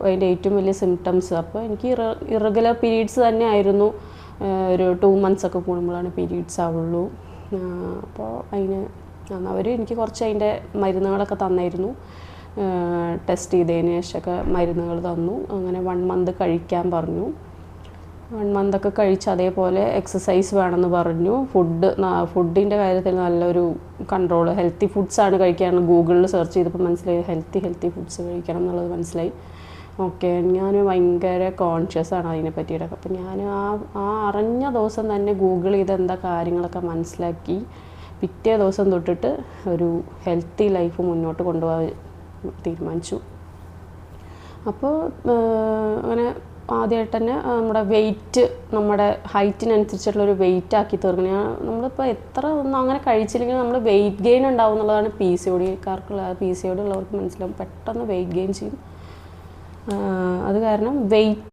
അതിൻ്റെ ഏറ്റവും വലിയ സിംറ്റംസ്. അപ്പോൾ എനിക്ക് ഇറഗുലർ പീരീഡ്സ് തന്നെ ആയിരുന്നു. ഒരു 2 months ഒക്കെ കൂടുമ്പോഴാണ് പീരീഡ്സ് ആവുള്ളൂ. അപ്പോൾ അതിന് അവർ എനിക്ക് കുറച്ച് അതിൻ്റെ മരുന്നുകളൊക്കെ തന്നായിരുന്നു. ടെസ്റ്റ് ചെയ്തതിന് ശേഷമൊക്കെ മരുന്നുകൾ തന്നു. അങ്ങനെ 1 month കഴിക്കാൻ പറഞ്ഞു. 1 month ഒക്കെ കഴിച്ച് അതേപോലെ എക്സസൈസ് വേണമെന്ന് പറഞ്ഞു. ഫുഡിൻ്റെ കാര്യത്തിൽ നല്ലൊരു കൺട്രോൾ, ഹെൽത്തി ഫുഡ്സാണ് കഴിക്കാൻ ഗൂഗിളിൽ സെർച്ച് ചെയ്തപ്പോൾ മനസ്സിലായി ഹെൽത്തി ഫുഡ്സ് കഴിക്കണം എന്നുള്ളത് മനസ്സിലായി. ഓക്കെ, ഞാൻ ഭയങ്കര കോൺഷ്യസ് ആണ് അതിനെ പറ്റിയിട്ടൊക്കെ. അപ്പോൾ ഞാൻ ആ അറിഞ്ഞ ദിവസം തന്നെ ഗൂഗിൾ ചെയ്ത് എന്താ കാര്യങ്ങളൊക്കെ മനസ്സിലാക്കി പിറ്റേ ദിവസം തൊട്ടിട്ട് ഒരു ഹെൽത്തി ലൈഫ് മുന്നോട്ട് കൊണ്ടുപോകാൻ തീരുമാനിച്ചു. അപ്പോൾ അങ്ങനെ ആദ്യമായിട്ട് തന്നെ നമ്മുടെ വെയിറ്റ്, നമ്മുടെ ഹൈറ്റിനനുസരിച്ചുള്ളൊരു വെയിറ്റ് ആക്കി തീർക്കണം. നമ്മളിപ്പോൾ എത്ര ഒന്നും അങ്ങനെ കഴിച്ചില്ലെങ്കിൽ നമ്മൾ വെയിറ്റ് ഗെയിൻ ഉണ്ടാവും എന്നുള്ളതാണ് PCOD ഉള്ളവർക്ക് മനസ്സിലാവും. പെട്ടെന്ന് വെയിറ്റ് ഗെയിൻ ചെയ്യും. അത് കാരണം വെയിറ്റ്